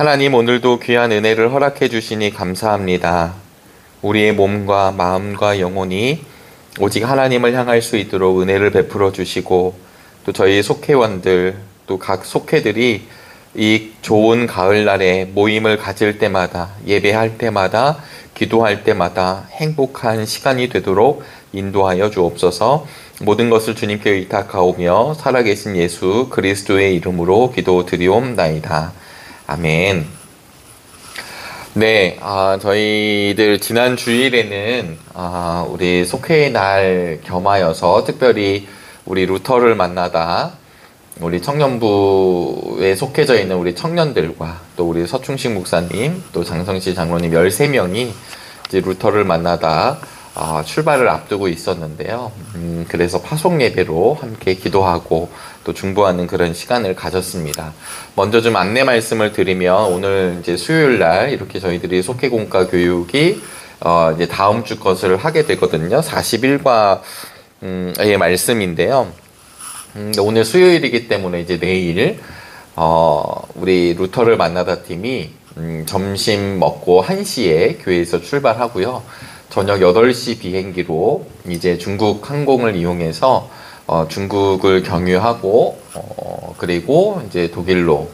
하나님, 오늘도 귀한 은혜를 허락해 주시니 감사합니다. 우리의 몸과 마음과 영혼이 오직 하나님을 향할 수 있도록 은혜를 베풀어 주시고, 또 저희 속회원들, 또 각 속회들이 이 좋은 가을날에 모임을 가질 때마다, 예배할 때마다, 기도할 때마다 행복한 시간이 되도록 인도하여 주옵소서. 모든 것을 주님께 의탁하오며 살아계신 예수 그리스도의 이름으로 기도드리옵나이다. 아멘. 네, 저희들 지난 주일에는 우리 속회의 날 겸하여서 특별히 우리 루터를 만나다 우리 청년부에 속해져 있는 우리 청년들과 또 우리 서충식 목사님, 또 장성시 장로님 13명이 이제 루터를 만나다 출발을 앞두고 있었는데요. 그래서 파송 예배로 함께 기도하고 또 중보하는 그런 시간을 가졌습니다. 먼저 좀 안내 말씀을 드리면, 오늘 이제 수요일 날 이렇게 저희들이 속회공과 교육이 이제 다음 주 것을 하게 되거든요. 41과의 말씀인데요. 오늘 수요일이기 때문에 이제 내일 우리 루터를 만나다 팀이 점심 먹고 1시에 교회에서 출발하고요. 저녁 8시 비행기로 이제 중국 항공을 이용해서 중국을 경유하고 그리고 이제 독일로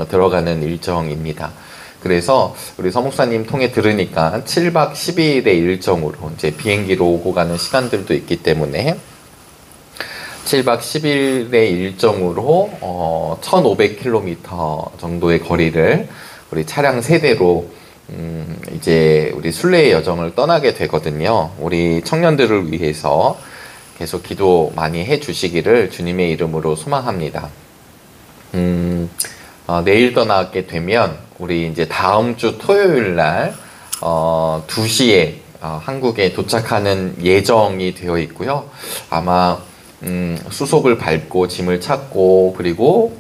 들어가는 일정입니다. 그래서 우리 서목사님 통해 들으니까 7박 10일의 일정으로 이제 비행기로 오고 가는 시간들도 있기 때문에 7박 10일의 일정으로 1500km 정도의 거리를 우리 차량 세대로 이제 우리 순례의 여정을 떠나게 되거든요. 우리 청년들을 위해서 계속 기도 많이 해 주시기를 주님의 이름으로 소망합니다. 내일 떠나게 되면 우리 이제 다음 주 토요일 날 2시에 한국에 도착하는 예정이 되어 있고요. 아마 수속을 밟고 짐을 찾고 그리고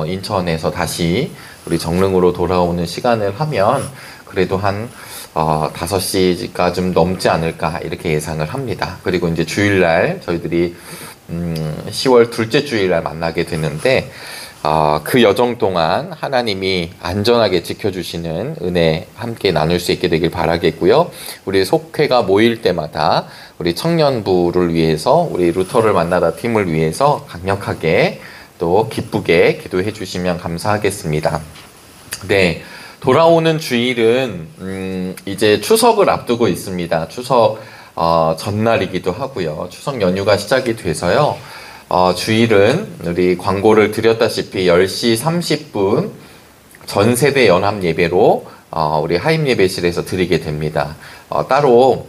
인천에서 다시 우리 정릉으로 돌아오는 시간을 하면 그래도 한 5시가 좀 넘지 않을까 이렇게 예상을 합니다. 그리고 이제 주일날 저희들이 10월 둘째 주일날 만나게 되는데 그 여정 동안 하나님이 안전하게 지켜주시는 은혜 함께 나눌 수 있게 되길 바라겠고요. 우리 속회가 모일 때마다 우리 청년부를 위해서, 우리 루터를 만나다 팀을 위해서 강력하게 또 기쁘게 기도해 주시면 감사하겠습니다. 네, 돌아오는 주일은 이제 추석을 앞두고 있습니다. 추석 전날이기도 하고요. 추석 연휴가 시작이 돼서요. 주일은 우리 광고를 드렸다시피 10시 30분 전세대 연합 예배로 우리 하임 예배실에서 드리게 됩니다. 따로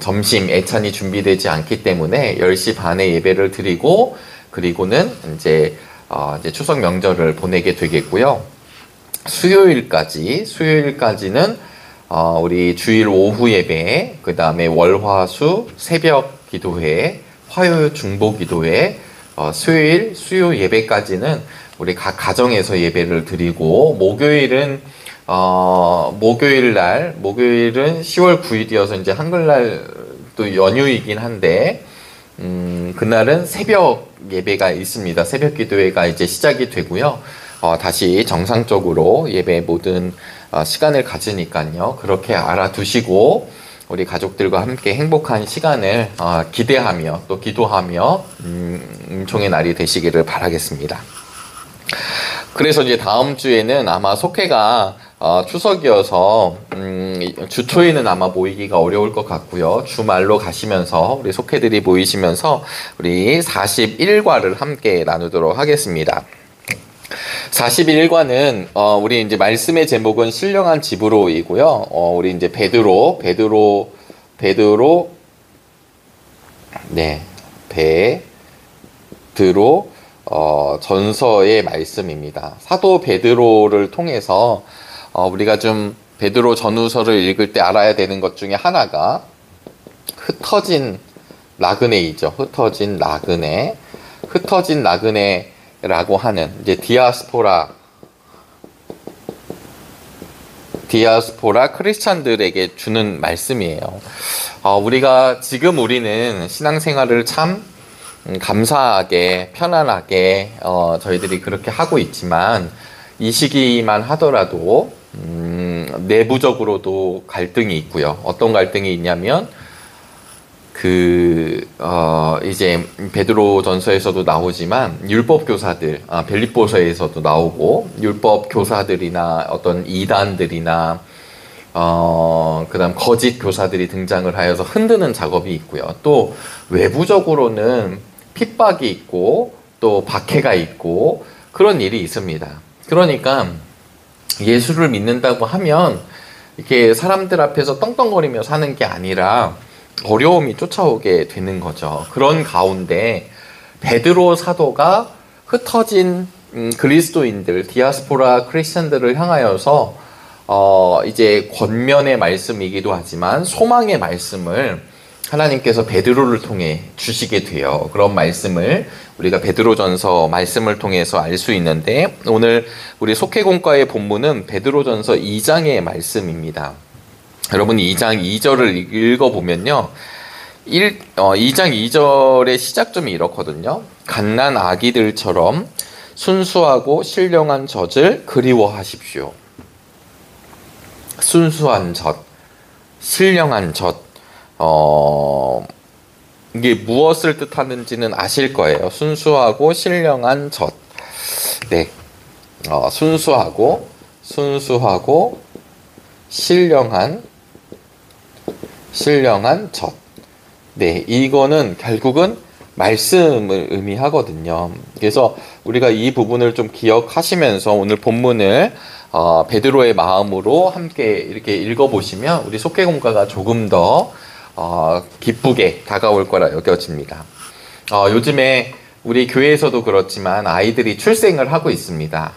점심 애찬이 준비되지 않기 때문에 10시 반에 예배를 드리고 그리고는 이제 추석 명절을 보내게 되겠고요. 수요일까지는 우리 주일 오후 예배, 그 다음에 월화수 새벽 기도회, 화요일 중보 기도회, 수요일 수요 예배까지는 우리 각 가정에서 예배를 드리고, 목요일은 10월 9일이어서 이제 한글날 또 연휴이긴 한데 그날은 새벽 예배가 있습니다. 새벽 기도회가 이제 시작이 되고요. 다시 정상적으로 예배 모든 시간을 가지니까요. 그렇게 알아두시고 우리 가족들과 함께 행복한 시간을 기대하며 또 기도하며 은총의 날이 되시기를 바라겠습니다. 그래서 이제 다음 주에는 아마 속회가 추석이어서 주초에는 아마 모이기가 어려울 것 같고요. 주말로 가시면서 우리 속회들이 모이시면서 우리 41과를 함께 나누도록 하겠습니다. 41과는 우리 이제 말씀의 제목은 신령한 집으로이고요. 우리 이제 베드로 전서의 말씀입니다. 사도 베드로를 통해서 우리가 좀 베드로 전후서를 읽을 때 알아야 되는 것 중에 하나가 흩어진 나그네이죠. 흩어진 나그네라고 하는 이제 디아스포라 크리스찬들에게 주는 말씀이에요. 우리는 신앙생활을 참 감사하게 편안하게 저희들이 그렇게 하고 있지만 이 시기만 하더라도 내부적으로도 갈등이 있고요. 어떤 갈등이 있냐면 이제 베드로전서에서도 나오지만 율법 교사들, 빌립보서에서도 나오고 율법 교사들이나 어떤 이단들이나 그다음 거짓 교사들이 등장을 하여서 흔드는 작업이 있고요. 또 외부적으로는 핍박이 있고 또 박해가 있고 그런 일이 있습니다. 그러니까 예수를 믿는다고 하면 이렇게 사람들 앞에서 떵떵거리며 사는 게 아니라 어려움이 쫓아오게 되는 거죠. 그런 가운데 베드로 사도가 흩어진 그리스도인들, 디아스포라 크리스천들을 향하여서 이제 권면의 말씀이기도 하지만 소망의 말씀을 하나님께서 베드로를 통해 주시게 돼요. 그런 말씀을 우리가 베드로전서 말씀을 통해서 알 수 있는데, 오늘 우리 속회공과의 본문은 베드로전서 2장의 말씀입니다. 여러분 2장 2절을 읽어보면요, 2장 2절의 시작점이 이렇거든요. 갓난 아기들처럼 순수하고 신령한 젖을 그리워하십시오. 순수한 젖, 신령한 젖, 이게 무엇을 뜻하는지는 아실 거예요. 순수하고 신령한 젖. 네, 순수하고 신령한 젖. 네, 이거는 결국은 말씀을 의미하거든요. 그래서 우리가 이 부분을 좀 기억하시면서 오늘 본문을 베드로의 마음으로 함께 이렇게 읽어보시면 우리 속회공과가 조금 더 기쁘게 다가올 거라 여겨집니다. 요즘에 우리 교회에서도 그렇지만 아이들이 출생을 하고 있습니다.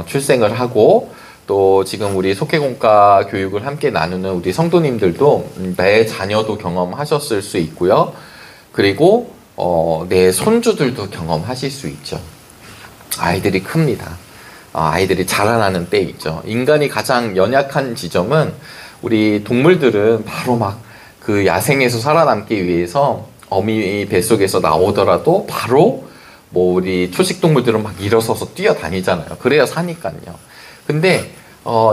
출생을 하고 또 지금 우리 속회공과 교육을 함께 나누는 우리 성도님들도 내 자녀도 경험하셨을 수 있고요. 그리고 내 손주들도 경험하실 수 있죠. 아이들이 큽니다. 아이들이 자라나는 때이죠. 인간이 가장 연약한 지점은 우리 동물들은 바로 막 그 야생에서 살아남기 위해서 어미 뱃속에서 나오더라도 바로 뭐 우리 초식 동물들은 막 일어서서 뛰어다니잖아요. 그래야 사니까요. 근데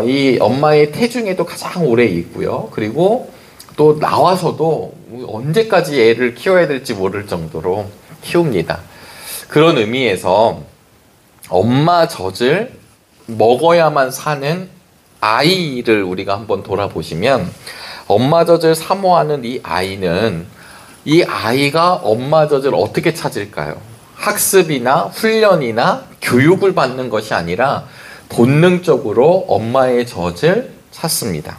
이 엄마의 태중에도 가장 오래 있고요. 그리고 또 나와서도 언제까지 애를 키워야 될지 모를 정도로 키웁니다. 그런 의미에서 엄마 젖을 먹어야만 사는 아이를 우리가 한번 돌아보시면, 엄마 젖을 사모하는 이 아이는, 이 아이가 엄마 젖을 어떻게 찾을까요? 학습이나 훈련이나 교육을 받는 것이 아니라 본능적으로 엄마의 젖을 찾습니다.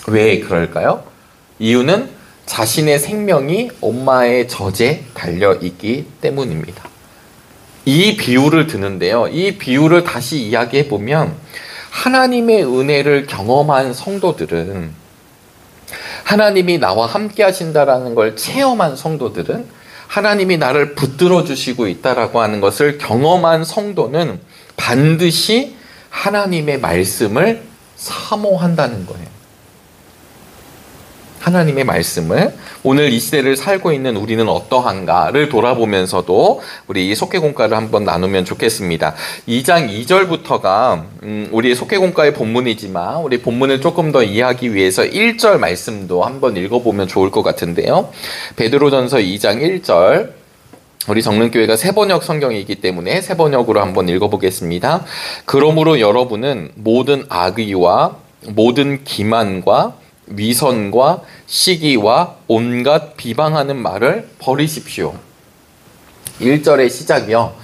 왜 그럴까요? 이유는 자신의 생명이 엄마의 젖에 달려있기 때문입니다. 이 비유를 드는데요, 이 비유를 다시 이야기해보면 하나님의 은혜를 경험한 성도들은, 하나님이 나와 함께 하신다라는 걸 체험한 성도들은, 하나님이 나를 붙들어 주시고 있다라고 하는 것을 경험한 성도는 반드시 하나님의 말씀을 사모한다는 거예요. 하나님의 말씀을, 오늘 이 시대를 살고 있는 우리는 어떠한가를 돌아보면서도 우리 이 속회공과를 한번 나누면 좋겠습니다. 2장 2절부터가 우리 속회공과의 본문이지만 우리 본문을 조금 더 이해하기 위해서 1절 말씀도 한번 읽어보면 좋을 것 같은데요. 베드로전서 2장 1절, 우리 정릉교회가 새번역 성경이기 때문에 새번역으로 한번 읽어보겠습니다. 그러므로 여러분은 모든 악의와 모든 기만과 위선과 시기와 온갖 비방하는 말을 버리십시오. 1절의 시작이요,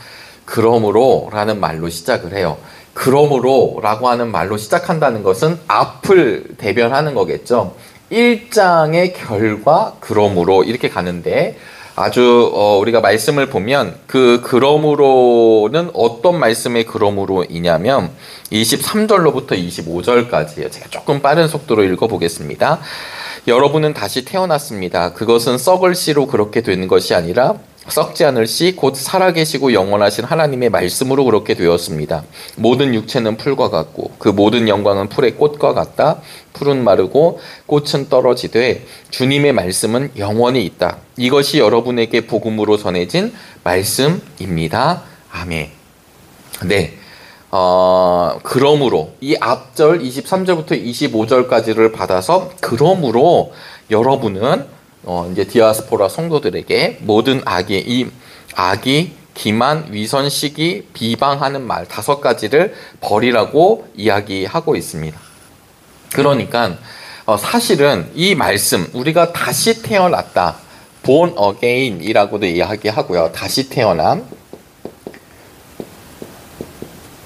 그러므로 라는 말로 시작을 해요. 그러므로 라고 하는 말로 시작한다는 것은 앞을 대변하는 거겠죠. 1장의 결과 그러므로 이렇게 가는데, 아주 우리가 말씀을 보면 그 그러므로는 어떤 말씀의 그러므로이냐면 23절로부터 25절까지예요. 제가 조금 빠른 속도로 읽어보겠습니다. 여러분은 다시 태어났습니다. 그것은 썩을 씨로 그렇게 되는 것이 아니라 썩지 않을 씨 곧 살아계시고 영원하신 하나님의 말씀으로 그렇게 되었습니다. 모든 육체는 풀과 같고 그 모든 영광은 풀의 꽃과 같다. 풀은 마르고 꽃은 떨어지되 주님의 말씀은 영원히 있다. 이것이 여러분에게 복음으로 전해진 말씀입니다. 아멘. 네, 그러므로 이 앞절 23절부터 25절까지를 받아서 그러므로 여러분은 이제 디아스포라 성도들에게 모든 이 악의, 기만, 위선, 시기, 비방하는 말 5가지를 버리라고 이야기하고 있습니다. 그러니까 사실은 이 말씀 우리가 다시 태어났다, born again 이라고도 이야기하고요. 다시 태어남,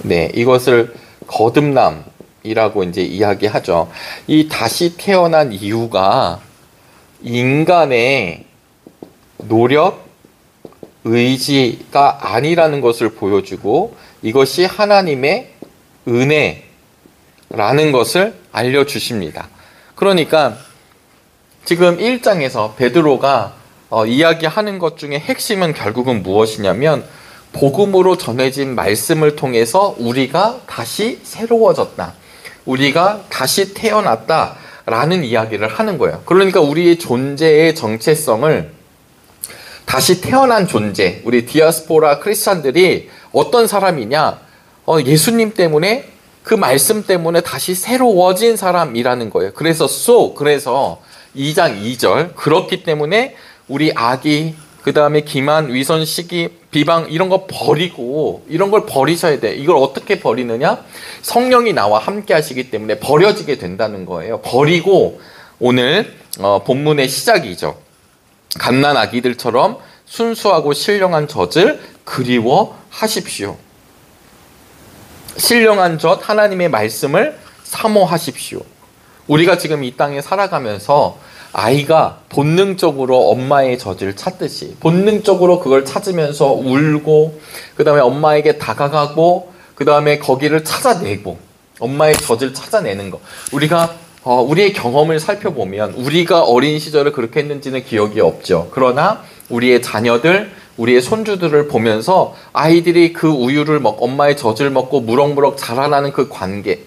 네, 이것을 거듭남이라고 이제 이야기하죠. 이 다시 태어난 이유가 인간의 노력, 의지가 아니라는 것을 보여주고 이것이 하나님의 은혜라는 것을 알려주십니다. 그러니까 지금 1장에서 베드로가 이야기하는 것 중에 핵심은 결국은 무엇이냐면 복음으로 전해진 말씀을 통해서 우리가 다시 새로워졌다, 우리가 다시 태어났다 라는 이야기를 하는 거예요. 그러니까 우리의 존재의 정체성을 다시 태어난 존재, 우리 디아스포라 크리스찬들이 어떤 사람이냐, 예수님 때문에, 그 말씀 때문에 다시 새로워진 사람이라는 거예요. 그래서 2장 2절, 그렇기 때문에 우리 악이, 그 다음에 기만, 위선, 시기, 비방 이런 거 버리고, 이런 걸 버리셔야 돼. 이걸 어떻게 버리느냐? 성령이 나와 함께 하시기 때문에 버려지게 된다는 거예요. 버리고 오늘 본문의 시작이죠. 갓난 아기들처럼 순수하고 신령한 젖을 그리워하십시오. 신령한 젖, 하나님의 말씀을 사모하십시오. 우리가 지금 이 땅에 살아가면서 아이가 본능적으로 엄마의 젖을 찾듯이 본능적으로 그걸 찾으면서 울고, 그 다음에 엄마에게 다가가고, 그 다음에 거기를 찾아내고, 엄마의 젖을 찾아내는 거. 우리가 우리의 경험을 살펴보면 우리가 어린 시절을 그렇게 했는지는 기억이 없죠. 그러나 우리의 자녀들, 우리의 손주들을 보면서 아이들이 그 우유를 엄마의 젖을 먹고 무럭무럭 자라나는 그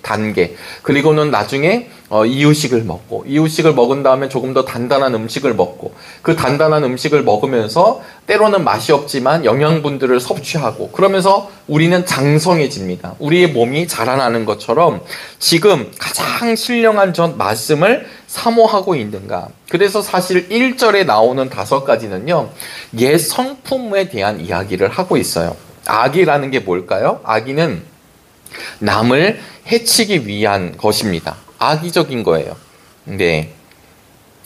단계, 그리고는 나중에 이유식을 먹고, 이유식을 먹은 다음에 조금 더 단단한 음식을 먹고, 그 단단한 음식을 먹으면서 때로는 맛이 없지만 영양분들을 섭취하고, 그러면서 우리는 장성해집니다. 우리의 몸이 자라나는 것처럼 지금 가장 신령한 전 말씀을 사모하고 있는가. 그래서 사실 1절에 나오는 5가지는요, 옛 성품에 대한 이야기를 하고 있어요. 악이라는 게 뭘까요? 악의는 남을 해치기 위한 것입니다. 악의적인 거예요. 네.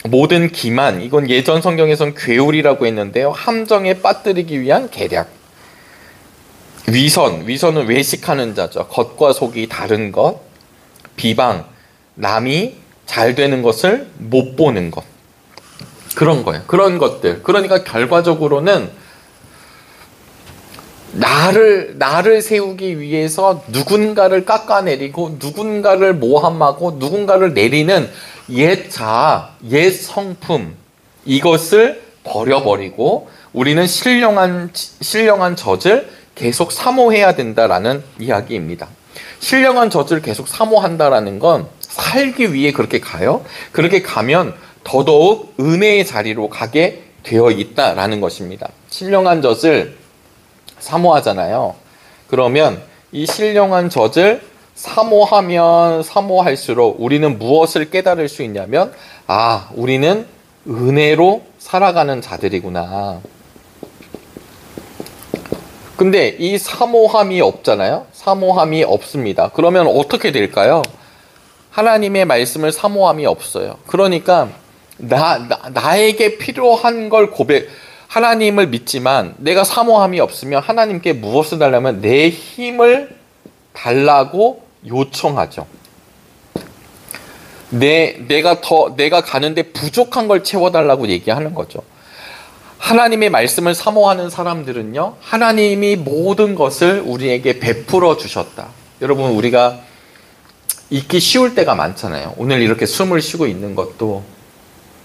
모든 기만, 이건 예전 성경에선 괴울이라고 했는데요, 함정에 빠뜨리기 위한 계략. 위선은 외식하는 자죠. 겉과 속이 다른 것. 비방, 남이 잘 되는 것을 못 보는 것. 그런 거예요. 그런 것들. 그러니까 결과적으로는 나를 세우기 위해서 누군가를 깎아내리고, 누군가를 모함하고, 누군가를 내리는 옛 자아, 옛 성품, 이것을 버려버리고 우리는 신령한 젖을 계속 사모해야 된다라는 이야기입니다. 신령한 젖을 계속 사모한다라는 건 살기 위해 그렇게 가요. 그렇게 가면 더더욱 은혜의 자리로 가게 되어 있다라는 것입니다. 신령한 젖을 사모하잖아요. 그러면 이 신령한 젖을 사모하면 사모할수록 우리는 무엇을 깨달을 수 있냐면, 우리는 은혜로 살아가는 자들이구나. 근데 이 사모함이 없잖아요. 사모함이 없습니다. 그러면 어떻게 될까요? 하나님의 말씀을 사모함이 없어요. 그러니까 나에게 필요한 걸 하나님을 믿지만 내가 사모함이 없으면 하나님께 무엇을 달라면 내 힘을 달라고 요청하죠. 내가 가는데 부족한 걸 채워달라고 얘기하는 거죠. 하나님의 말씀을 사모하는 사람들은요, 하나님이 모든 것을 우리에게 베풀어 주셨다. 여러분, 우리가 잊기 쉬울 때가 많잖아요. 오늘 이렇게 숨을 쉬고 있는 것도,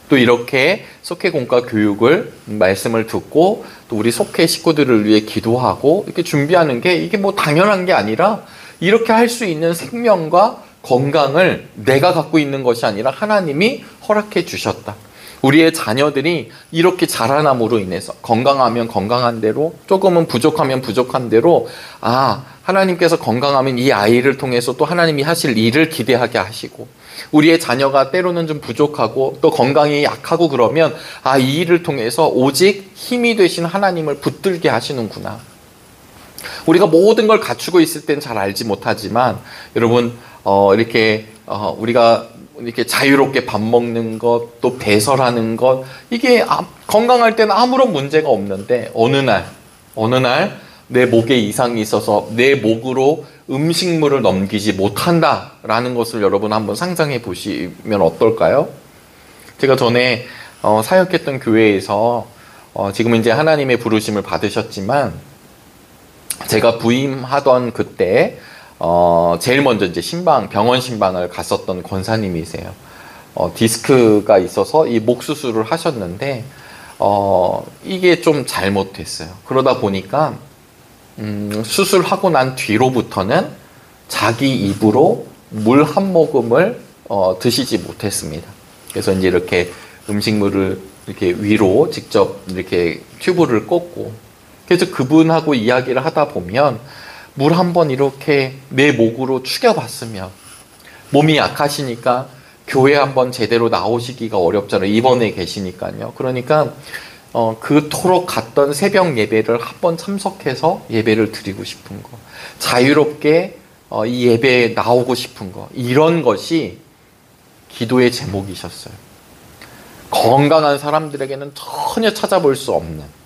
또 이렇게 속회 공과 교육을, 말씀을 듣고, 또 우리 속회 식구들을 위해 기도하고 이렇게 준비하는 게, 이게 뭐 당연한 게 아니라, 이렇게 할 수 있는 생명과 건강을 내가 갖고 있는 것이 아니라 하나님이 허락해 주셨다. 우리의 자녀들이 이렇게 자라남으로 인해서 건강하면 건강한 대로, 조금은 부족하면 부족한 대로, 하나님께서 건강하면 이 아이를 통해서 또 하나님이 하실 일을 기대하게 하시고, 우리의 자녀가 때로는 좀 부족하고 또 건강이 약하고 그러면 이 일을 통해서 오직 힘이 되신 하나님을 붙들게 하시는구나. 우리가 모든 걸 갖추고 있을 땐 잘 알지 못하지만, 여러분 우리가 이렇게 자유롭게 밥 먹는 것, 또 배설하는 것, 이게 건강할 때는 아무런 문제가 없는데 어느 날 내 목에 이상이 있어서 내 목으로 음식물을 넘기지 못한다라는 것을 여러분 한번 상상해 보시면 어떨까요? 제가 전에 사역했던 교회에서 지금 이제 하나님의 부르심을 받으셨지만, 제가 부임하던 그때 제일 먼저 이제 병원 신방을 갔었던 권사님이세요. 디스크가 있어서 이 목 수술을 하셨는데 이게 좀 잘못됐어요. 그러다 보니까 수술하고 난 뒤로부터는 자기 입으로 물 한 모금을 드시지 못했습니다. 그래서 이제 이렇게 음식물을 이렇게 위로 직접 이렇게 튜브를 꽂고, 그래서 그분하고 이야기를 하다 보면 물 한 번 이렇게 내 목으로 축여봤으면, 몸이 약하시니까 교회 한번 제대로 나오시기가 어렵잖아요. 입원해 계시니까요. 그러니까 그토록 갔던 새벽 예배를 한번 참석해서 예배를 드리고 싶은 거, 자유롭게 이 예배에 나오고 싶은 거, 이런 것이 기도의 제목이셨어요. 건강한 사람들에게는 전혀 찾아볼 수 없는.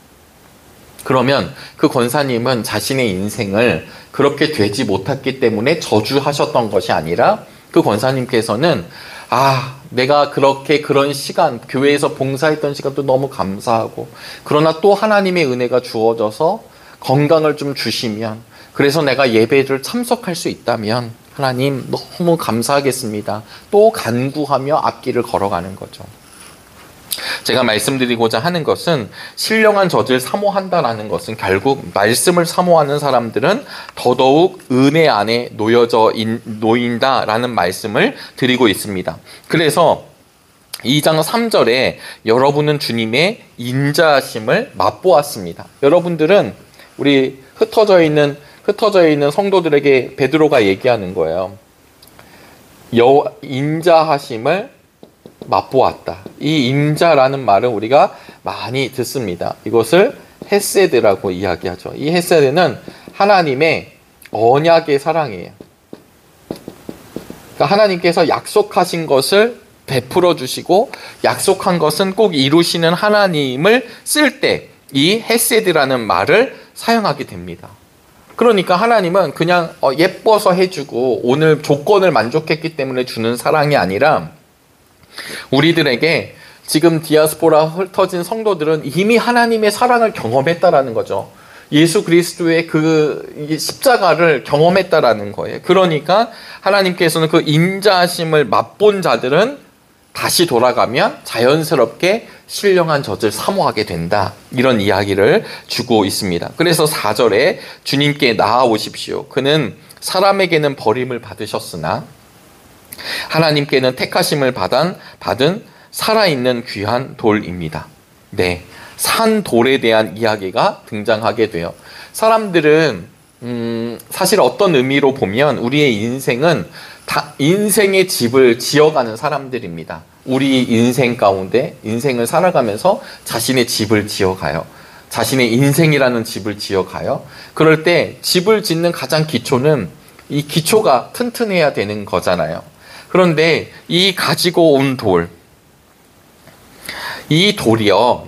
그러면 그 권사님은 자신의 인생을 그렇게 되지 못했기 때문에 저주하셨던 것이 아니라, 그 권사님께서는 내가 그런 시간, 교회에서 봉사했던 시간도 너무 감사하고, 그러나 또 하나님의 은혜가 주어져서 건강을 좀 주시면, 그래서 내가 예배를 참석할 수 있다면 하나님 너무 감사하겠습니다. 또 간구하며 앞길을 걸어가는 거죠. 제가 말씀드리고자 하는 것은, 신령한 젖을 사모한다라는 것은 결국 말씀을 사모하는 사람들은 더더욱 은혜 안에 놓인다라는 말씀을 드리고 있습니다. 그래서 2장 3절에 여러분은 주님의 인자하심을 맛보았습니다. 여러분들은 우리 흩어져 있는 성도들에게 베드로가 얘기하는 거예요. 인자하심을 맛보았다. 이 인자라는 말은 우리가 많이 듣습니다. 이것을 헤세드라고 이야기하죠. 이 헤세드는 하나님의 언약의 사랑이에요. 그러니까 하나님께서 약속하신 것을 베풀어 주시고 약속한 것은 꼭 이루시는 하나님을 쓸 때 이 헤세드라는 말을 사용하게 됩니다. 그러니까 하나님은 그냥 예뻐서 해주고 오늘 조건을 만족했기 때문에 주는 사랑이 아니라, 우리들에게 지금 디아스포라 흩어진 성도들은 이미 하나님의 사랑을 경험했다라는 거죠. 예수 그리스도의 그 십자가를 경험했다라는 거예요. 그러니까 하나님께서는 그 인자하심을 맛본 자들은 다시 돌아가면 자연스럽게 신령한 젖을 사모하게 된다. 이런 이야기를 주고 있습니다. 그래서 4절에 주님께 나아오십시오. 그는 사람에게는 버림을 받으셨으나 하나님께는 택하심을 받은 살아있는 귀한 돌입니다. 네, 산 돌에 대한 이야기가 등장하게 돼요. 사람들은 사실 어떤 의미로 보면 우리의 인생은 다 인생의 집을 지어가는 사람들입니다. 우리 인생 가운데 인생을 살아가면서 자신의 집을 지어가요. 자신의 인생이라는 집을 지어가요. 그럴 때 집을 짓는 가장 기초는 이 기초가 튼튼해야 되는 거잖아요. 그런데 이 가지고 온 돌, 이 돌이요,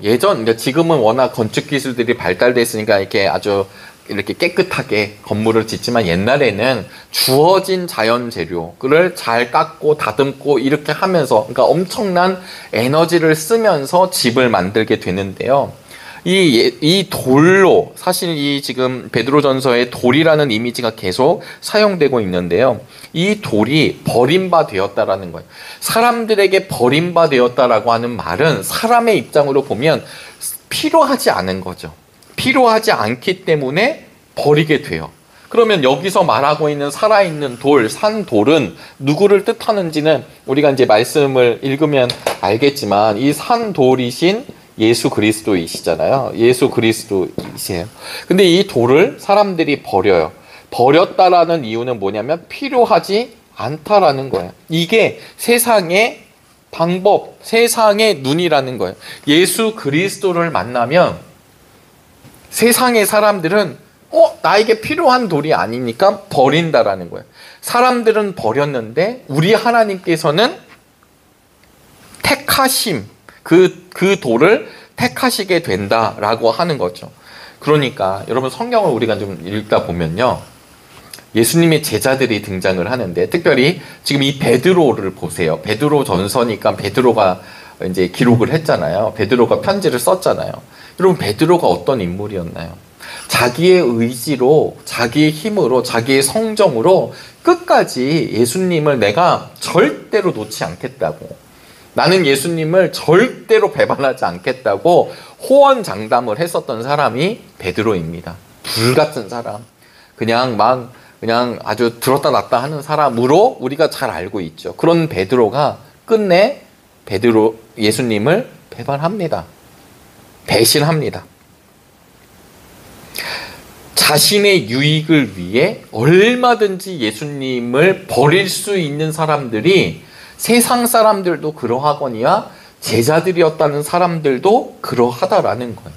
지금은 워낙 건축 기술들이 발달됐으니까 이렇게 깨끗하게 건물을 짓지만, 옛날에는 주어진 자연 재료를 잘 깎고 다듬고 이렇게 하면서, 그러니까 엄청난 에너지를 쓰면서 집을 만들게 되는데요. 이 돌로, 사실 이 지금 베드로전서에 돌이라는 이미지가 계속 사용되고 있는데요. 이 돌이 버림받았다라는 거예요. 사람들에게 버림받았다라고 하는 말은 사람의 입장으로 보면 필요하지 않은 거죠. 필요하지 않기 때문에 버리게 돼요. 그러면 여기서 말하고 있는 살아있는 돌, 산돌은 누구를 뜻하는지는 우리가 이제 말씀을 읽으면 알겠지만 이 산돌이신 예수 그리스도이시잖아요. 예수 그리스도이세요. 근데 이 돌을 사람들이 버려요. 버렸다라는 이유는 뭐냐면 필요하지 않다라는 거예요. 이게 세상의 방법, 세상의 눈이라는 거예요. 예수 그리스도를 만나면 세상의 사람들은 나에게 필요한 돌이 아니니까 버린다라는 거예요. 사람들은 버렸는데 우리 하나님께서는 택하심, 그 돌을 택하시게 된다라고 하는 거죠. 그러니까 여러분 성경을 우리가 좀 읽다 보면요. 예수님의 제자들이 등장을 하는데 특별히 지금 이 베드로를 보세요. 베드로 전서니까 베드로가 이제 기록을 했잖아요. 베드로가 편지를 썼잖아요. 여러분 베드로가 어떤 인물이었나요? 자기의 의지로, 자기의 힘으로, 자기의 성정으로 끝까지 예수님을 내가 절대로 놓지 않겠다고, 나는 예수님을 절대로 배반하지 않겠다고 호언장담을 했었던 사람이 베드로입니다. 불같은 사람, 그냥 아주 들었다 놨다 하는 사람으로 우리가 잘 알고 있죠. 그런 베드로가 끝내 예수님을 배반합니다. 배신합니다. 자신의 유익을 위해 얼마든지 예수님을 버릴 수 있는 사람들이, 세상 사람들도 그러하거니와 제자들이었다는 사람들도 그러하다라는 거예요.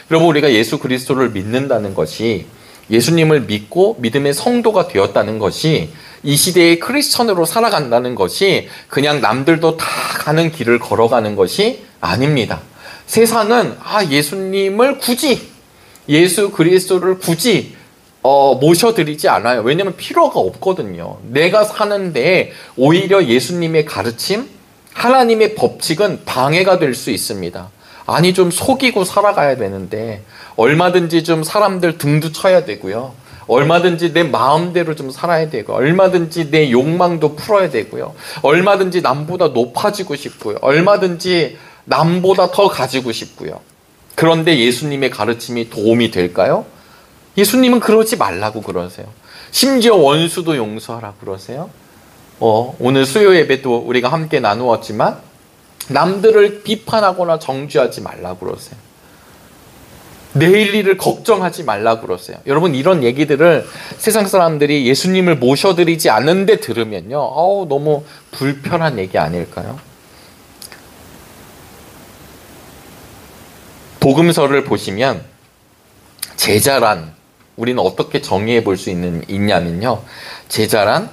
여러분 우리가 예수 그리스도를 믿는다는 것이, 예수님을 믿고 믿음의 성도가 되었다는 것이, 이 시대의 크리스천으로 살아간다는 것이 그냥 남들도 다 가는 길을 걸어가는 것이 아닙니다. 세상은 예수님을 굳이, 예수 그리스도를 굳이 모셔드리지 않아요. 왜냐하면 필요가 없거든요. 내가 사는데 오히려 예수님의 가르침, 하나님의 법칙은 방해가 될 수 있습니다. 아니 좀 속이고 살아가야 되는데 얼마든지 좀 사람들 등도 쳐야 되고요. 얼마든지 내 마음대로 좀 살아야 되고, 얼마든지 내 욕망도 풀어야 되고요. 얼마든지 남보다 높아지고 싶고요. 얼마든지 남보다 더 가지고 싶고요. 그런데 예수님의 가르침이 도움이 될까요? 예수님은 그러지 말라고 그러세요. 심지어 원수도 용서하라 그러세요. 오늘 수요 예배도 우리가 함께 나누었지만 남들을 비판하거나 정죄하지 말라고 그러세요. 내일 일을 걱정하지 말라고 그러세요. 여러분 이런 얘기들을 세상 사람들이 예수님을 모셔드리지 않는데 들으면요, 너무 불편한 얘기 아닐까요? 복음서를 보시면 제자란, 우리는 어떻게 정의해 볼 수 있냐면요, 제자란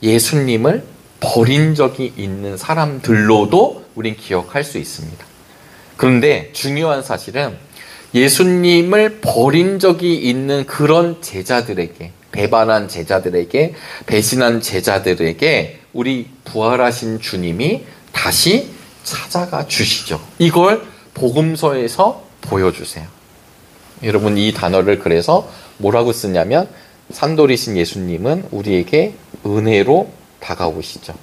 예수님을 버린 적이 있는 사람들로도 우린 기억할 수 있습니다. 그런데 중요한 사실은 예수님을 버린 적이 있는 그런 제자들에게, 배반한 제자들에게, 배신한 제자들에게 우리 부활하신 주님이 다시 찾아가 주시죠. 이걸 복음서에서 보여주세요. 여러분 이 단어를 그래서 뭐라고 쓰냐면, 산돌이신 예수님은 우리에게 은혜로 다가오시죠.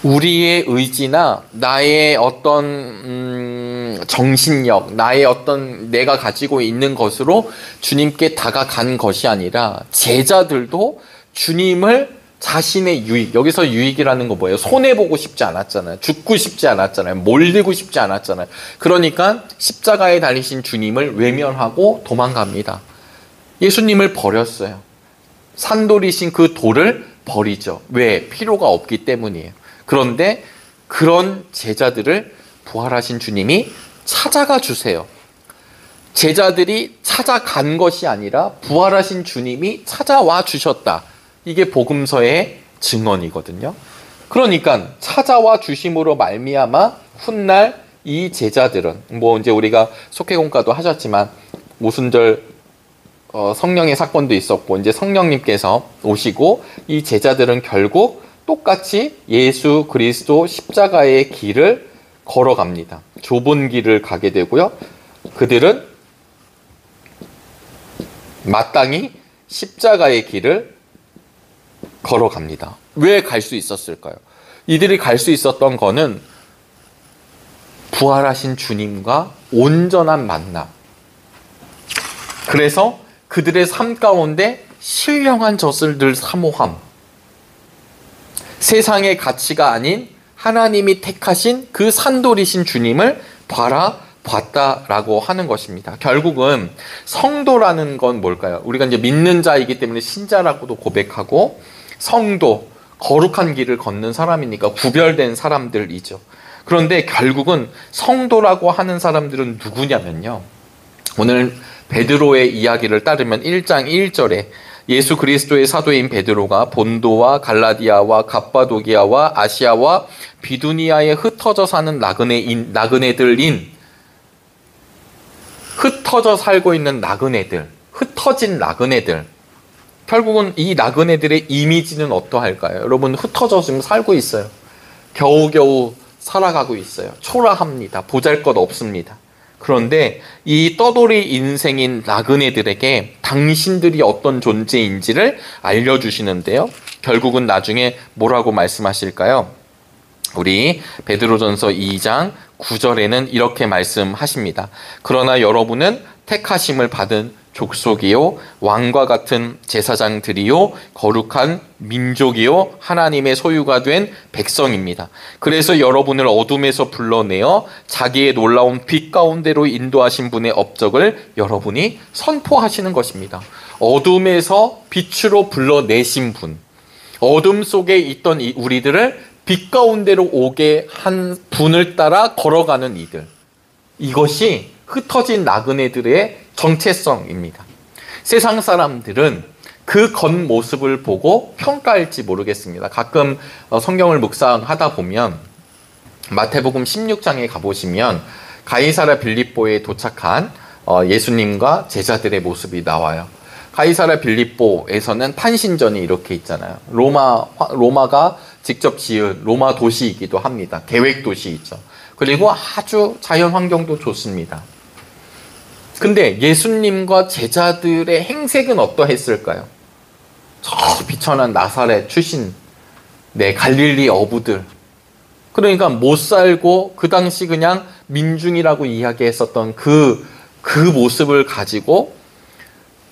우리의 의지나 나의 어떤 정신력, 나의 어떤 내가 가지고 있는 것으로 주님께 다가간 것이 아니라, 제자들도 주님을 자신의 유익, 여기서 유익이라는 거 뭐예요? 손해보고 싶지 않았잖아요. 죽고 싶지 않았잖아요. 몰리고 싶지 않았잖아요. 그러니까 십자가에 달리신 주님을 외면하고 도망갑니다. 예수님을 버렸어요. 산돌이신 그 돌을 버리죠. 왜? 필요가 없기 때문이에요. 그런데 그런 제자들을 부활하신 주님이 찾아가 주세요. 제자들이 찾아간 것이 아니라 부활하신 주님이 찾아와 주셨다. 이게 복음서의 증언이거든요. 그러니까 찾아와 주심으로 말미암아 훗날 이 제자들은, 이제 우리가 속회공과도 하셨지만 오순절 성령의 사건도 있었고, 이제 성령님께서 오시고 이 제자들은 결국 똑같이 예수 그리스도 십자가의 길을 걸어갑니다. 좁은 길을 가게 되고요. 그들은 마땅히 십자가의 길을 걸어갑니다. 왜 갈 수 있었을까요? 이들이 갈 수 있었던 거는 부활하신 주님과 온전한 만남. 그래서 그들의 삶 가운데 신령한 젖을 늘 사모함. 세상의 가치가 아닌 하나님이 택하신 그 산돌이신 주님을 바라봤다라고 하는 것입니다. 결국은 성도라는 건 뭘까요? 우리가 이제 믿는 자이기 때문에 신자라고도 고백하고, 성도, 거룩한 길을 걷는 사람이니까 구별된 사람들이죠. 그런데 결국은 성도라고 하는 사람들은 누구냐면요, 오늘 베드로의 이야기를 따르면 1장 1절에 예수 그리스도의 사도인 베드로가 본도와 갈라디아와 갑바도기아와 아시아와 비두니아에 흩어져 사는 나그네들인, 흩어져 살고 있는 나그네들, 흩어진 나그네들, 결국은 이 나그네들의 이미지는 어떠할까요? 여러분, 흩어져 지금 살고 있어요. 겨우겨우 살아가고 있어요. 초라합니다. 보잘것 없습니다. 그런데 이 떠돌이 인생인 나그네들에게 당신들이 어떤 존재인지를 알려주시는데요, 결국은 나중에 뭐라고 말씀하실까요? 우리 베드로전서 2장 9절에는 이렇게 말씀하십니다. 그러나 여러분은 택하심을 받은 족속이요 왕과 같은 제사장들이요 거룩한 민족이요 하나님의 소유가 된 백성입니다. 그래서 여러분을 어둠에서 불러내어 자기의 놀라운 빛 가운데로 인도하신 분의 업적을 여러분이 선포하시는 것입니다. 어둠에서 빛으로 불러내신 분, 어둠 속에 있던 우리들을 빛 가운데로 오게 한 분을 따라 걸어가는 이들, 이것이 흩어진 나그네들의 정체성입니다. 세상 사람들은 그 겉모습을 보고 평가할지 모르겠습니다. 가끔 성경을 묵상하다 보면 마태복음 16장에 가보시면 가이사랴 빌립보에 도착한 예수님과 제자들의 모습이 나와요. 가이사랴 빌립보에서는 판신전이 이렇게 있잖아요. 로마가 직접 지은 로마 도시이기도 합니다. 계획 도시이죠. 그리고 아주 자연 환경도 좋습니다. 근데 예수님과 제자들의 행색은 어떠했을까요? 저 비천한 나사렛 출신 갈릴리 어부들, 그러니까 못 살고 그 당시 그냥 민중이라고 이야기했었던 그 모습을 가지고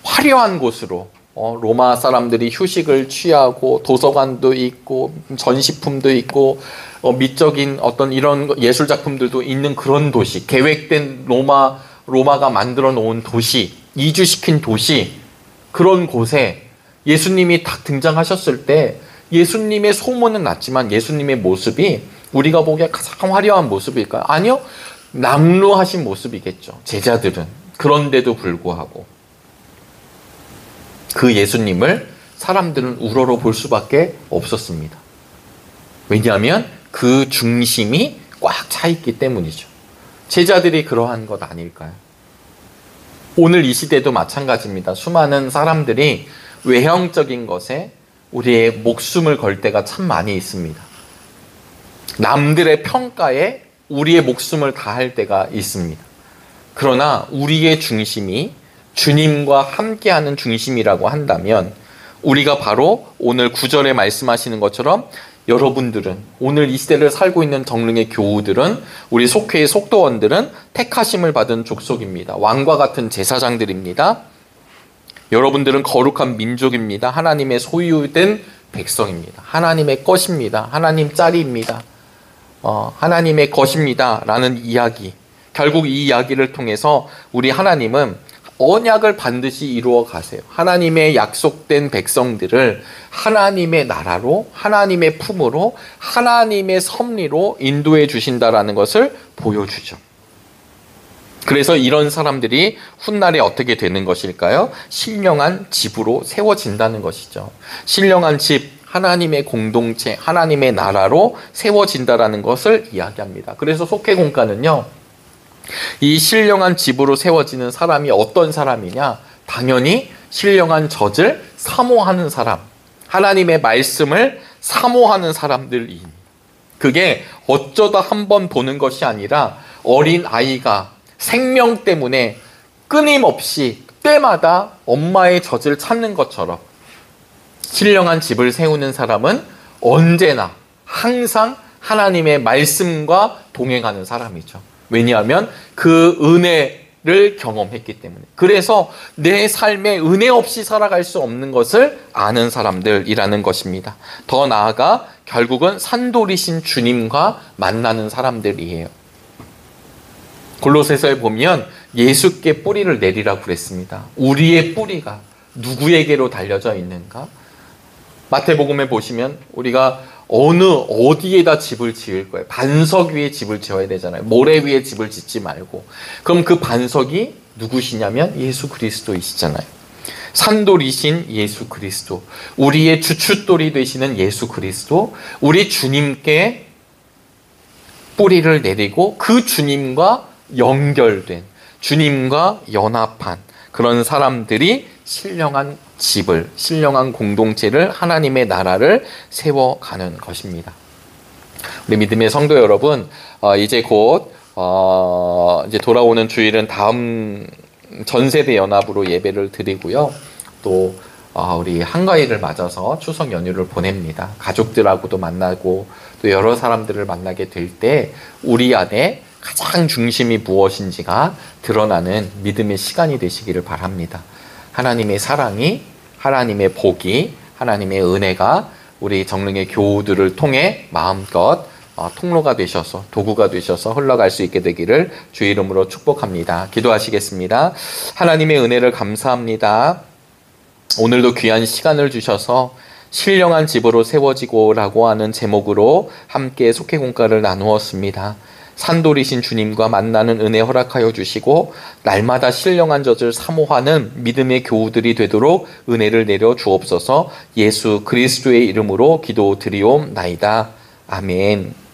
화려한 곳으로, 로마 사람들이 휴식을 취하고 도서관도 있고 전시품도 있고 미적인 어떤 이런 예술 작품들도 있는 그런 도시, 계획된 로마가 만들어 놓은 도시, 이주시킨 도시, 그런 곳에 예수님이 딱 등장하셨을 때 예수님의 소문은 났지만 예수님의 모습이 우리가 보기에 가장 화려한 모습일까요? 아니요. 낙루하신 모습이겠죠. 제자들은. 그런데도 불구하고 그 예수님을 사람들은 우러러 볼 수밖에 없었습니다. 왜냐하면 그 중심이 꽉 차 있기 때문이죠. 제자들이 그러한 것 아닐까요? 오늘 이 시대도 마찬가지입니다. 수많은 사람들이 외형적인 것에 우리의 목숨을 걸 때가 참 많이 있습니다. 남들의 평가에 우리의 목숨을 다할 때가 있습니다. 그러나 우리의 중심이 주님과 함께하는 중심이라고 한다면 우리가 바로 오늘 9절에 말씀하시는 것처럼 여러분들은, 오늘 이 시대를 살고 있는 정릉의 교우들은, 우리 속회의 속도원들은 택하심을 받은 족속입니다. 왕과 같은 제사장들입니다. 여러분들은 거룩한 민족입니다. 하나님의 소유된 백성입니다. 하나님의 것입니다. 하나님 짤입니다. 하나님의 것입니다 라는 이야기, 결국 이 이야기를 통해서 우리 하나님은 언약을 반드시 이루어 가세요. 하나님의 약속된 백성들을 하나님의 나라로, 하나님의 품으로, 하나님의 섭리로 인도해 주신다라는 것을 보여주죠. 그래서 이런 사람들이 훗날에 어떻게 되는 것일까요? 신령한 집으로 세워진다는 것이죠. 신령한 집, 하나님의 공동체, 하나님의 나라로 세워진다라는 것을 이야기합니다. 그래서 속회공과는요, 이 신령한 집으로 세워지는 사람이 어떤 사람이냐? 당연히 신령한 젖을 사모하는 사람, 하나님의 말씀을 사모하는 사람들입니다. 그게 어쩌다 한번 보는 것이 아니라 어린 아이가 생명 때문에 끊임없이 때마다 엄마의 젖을 찾는 것처럼 신령한 집을 세우는 사람은 언제나 항상 하나님의 말씀과 동행하는 사람이죠. 왜냐하면 그 은혜를 경험했기 때문에, 그래서 내 삶에 은혜 없이 살아갈 수 없는 것을 아는 사람들이라는 것입니다. 더 나아가 결국은 산돌이신 주님과 만나는 사람들이에요. 골로새서에 보면 예수께 뿌리를 내리라고 그랬습니다. 우리의 뿌리가 누구에게로 달려져 있는가? 마태복음에 보시면 우리가 어디에다 집을 지을 거예요? 반석 위에 집을 지어야 되잖아요. 모래 위에 집을 짓지 말고. 그럼 그 반석이 누구시냐면 예수 그리스도이시잖아요. 산돌이신 예수 그리스도, 우리의 주춧돌이 되시는 예수 그리스도, 우리 주님께 뿌리를 내리고 그 주님과 연결된, 주님과 연합한 그런 사람들이 신령한 집을, 신령한 공동체를, 하나님의 나라를 세워가는 것입니다. 우리 믿음의 성도 여러분, 이제 곧 이제 돌아오는 주일은 다음 전세대 연합으로 예배를 드리고요. 또 우리 한가위를 맞아서 추석 연휴를 보냅니다. 가족들하고도 만나고 또 여러 사람들을 만나게 될 때 우리 안에 가장 중심이 무엇인지가 드러나는 믿음의 시간이 되시기를 바랍니다. 하나님의 사랑이, 하나님의 복이, 하나님의 은혜가 우리 정릉의 교우들을 통해 마음껏 통로가 되셔서, 도구가 되셔서 흘러갈 수 있게 되기를 주의 이름으로 축복합니다. 기도하시겠습니다. 하나님의 은혜를 감사합니다. 오늘도 귀한 시간을 주셔서 신령한 집으로 세워지고라고 하는 제목으로 함께 속회공과를 나누었습니다. 산돌이신 주님과 만나는 은혜 허락하여 주시고 날마다 신령한 젖을 사모하는 믿음의 교우들이 되도록 은혜를 내려 주옵소서. 예수 그리스도의 이름으로 기도드리옵나이다. 아멘.